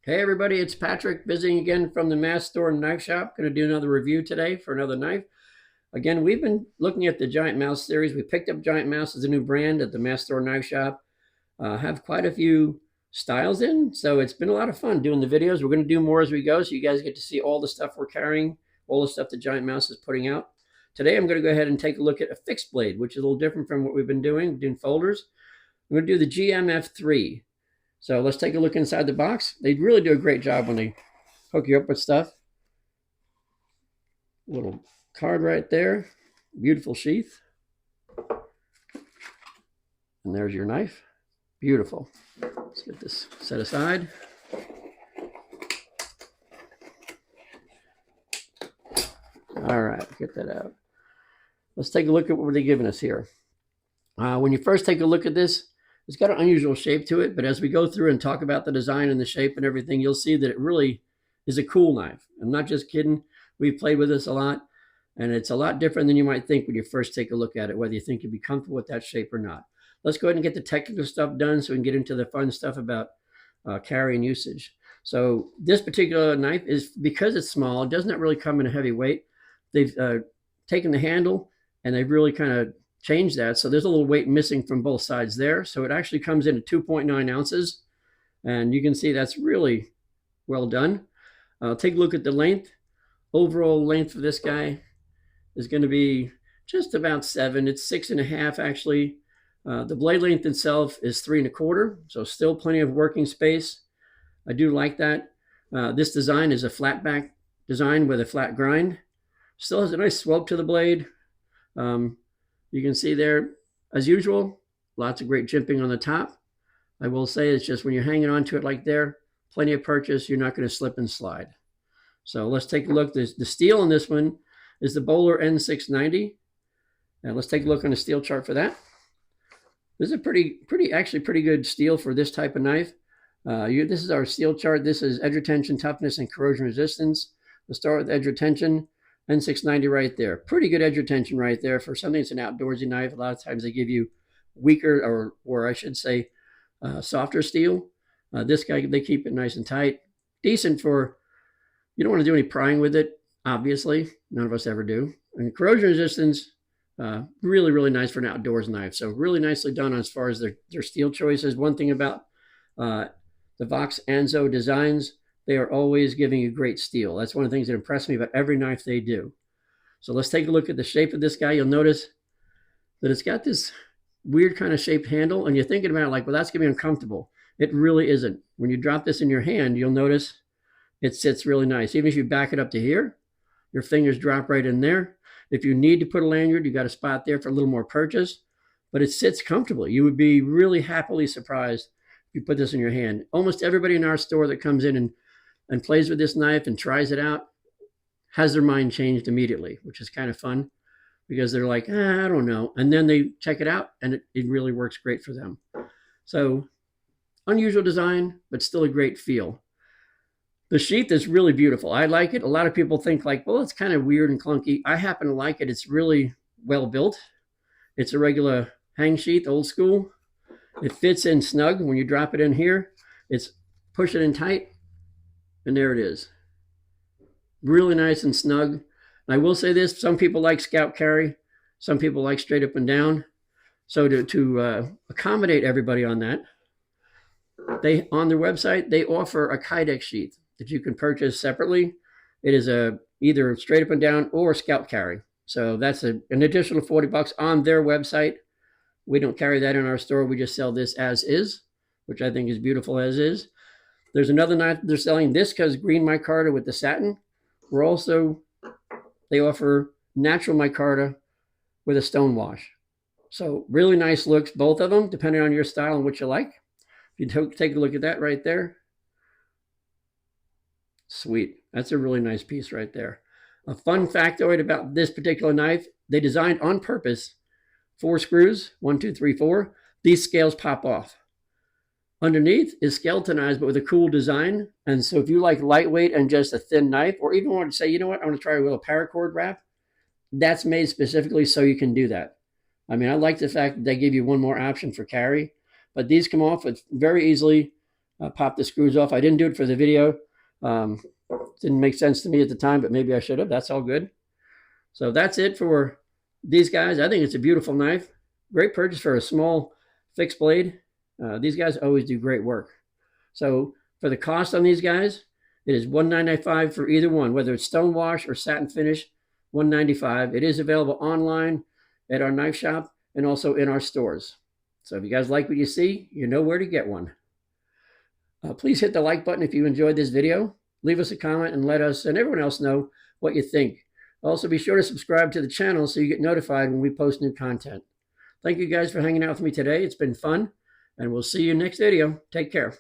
Hey everybody, it's Patrick visiting again from the Mass Store and Knife Shop. Going to do another review today for another knife. Again, we've been looking at the GiantMouse series. We picked up GiantMouse as a new brand at the Mass Store Knife Shop. Have quite a few styles in, so it's been a lot of fun doing the videos. We're going to do more as we go, so you guys get to see all the stuff we're carrying, all the stuff that GiantMouse is putting out. Today I'm going to go ahead and take a look at a fixed blade, which is a little different from what we've been doing. We're doing folders. I'm going to do the GMF 3. So let's take a look inside the box. They really do a great job when they hook you up with stuff. Little card right there. Beautiful sheath. And there's your knife. Beautiful. Let's get this set aside. All right, get that out. Let's take a look at what they're giving us here. When you first take a look at this, it's got an unusual shape to it, but as we go through and talk about the design and the shape and everything, you'll see that it really is a cool knife. I'm not just kidding. We've played with this a lot, and it's a lot different than you might think when you first take a look at it, whether you think you'd be comfortable with that shape or not. Let's go ahead and get the technical stuff done so we can get into the fun stuff about carry and usage. So this particular knife is, because it's small, it does not really come in a heavy weight. They've taken the handle and they've really kind of change that. So there's a little weight missing from both sides there. So it actually comes in at 2.9 ounces. And you can see that's really well done. Take a look at the length. Overall length for this guy is going to be just about 7. It's 6.5 actually. The blade length itself is 3.25. So still plenty of working space. I do like that. This design is a flat back design with a flat grind. Still has a nice swope to the blade. You can see there, as usual, lots of great jimping on the top. I will say it's just when you're hanging onto it like there, plenty of purchase, you're not going to slip and slide. So let's take a look. The steel on this one is the Bowler N690. And let's take a look on the steel chart for that. This is a actually pretty good steel for this type of knife. This is our steel chart. This is edge retention, toughness, and corrosion resistance. We'll start with edge retention. N690 right there. Pretty good edge retention right there for something that's an outdoorsy knife. A lot of times they give you weaker, or I should say, softer steel. This guy, they keep it nice and tight. Decent for, you don't want to do any prying with it, obviously. None of us ever do. And corrosion resistance, really, really nice for an outdoors knife. So really nicely done as far as their steel choices. One thing about the Vox Anzo designs, they are always giving you great steel. That's one of the things that impress me about every knife they do. So let's take a look at the shape of this guy. You'll notice that it's got this weird kind of shaped handle, and you're thinking about it like, well, that's going to be uncomfortable. It really isn't. When you drop this in your hand, you'll notice it sits really nice. Even if you back it up to here, your fingers drop right in there. If you need to put a lanyard, you got a spot there for a little more purchase, but it sits comfortably. You would be really happily surprised if you put this in your hand. Almost everybody in our store that comes in and plays with this knife and tries it out has their mind changed immediately, which is kind of fun because they're like, I don't know. And then they check it out and it really works great for them. So unusual design, but still a great feel. The sheath is really beautiful. I like it. A lot of people think like, well, it's kind of weird and clunky. I happen to like it. It's really well built. It's a regular hang sheath, old school. It fits in snug. When you drop it in here, it's push it in tight. And there it is. Really nice and snug. And I will say this, some people like scout carry. Some people like straight up and down. So to accommodate everybody on that, on their website, they offer a Kydex sheath that you can purchase separately. It is either straight up and down or scout carry. So that's an additional $40 on their website. We don't carry that in our store. We just sell this as is, which I think is beautiful as is. There's another knife they're selling. This because green micarta with the satin. They offer natural micarta with a stonewash. So really nice looks, both of them, depending on your style and what you like. If you take a look at that right there. Sweet. That's a really nice piece right there. A fun factoid about this particular knife, they designed on purpose 4 screws, 1, 2, 3, 4. These scales pop off. Underneath is skeletonized, but with a cool design. And so if you like lightweight and just a thin knife, or even want to say, you know what, I want to try with a paracord wrap, that's made specifically so you can do that. I mean, I like the fact that they give you one more option for carry, but these come off with very easily. pop the screws off. I didn't do it for the video. Didn't make sense to me at the time, but maybe I should have. That's all good. So that's it for these guys. I think it's a beautiful knife. Great purchase for a small fixed blade. These guys always do great work. So for the cost on these guys, it is $195 for either one, whether it's stonewash or satin finish, $195. It is available online at our knife shop and also in our stores. So if you guys like what you see, you know where to get one. Please hit the like button if you enjoyed this video. Leave us a comment and let us and everyone else know what you think. Also, be sure to subscribe to the channel so you get notified when we post new content. Thank you guys for hanging out with me today. It's been fun, and we'll see you next video. Take care.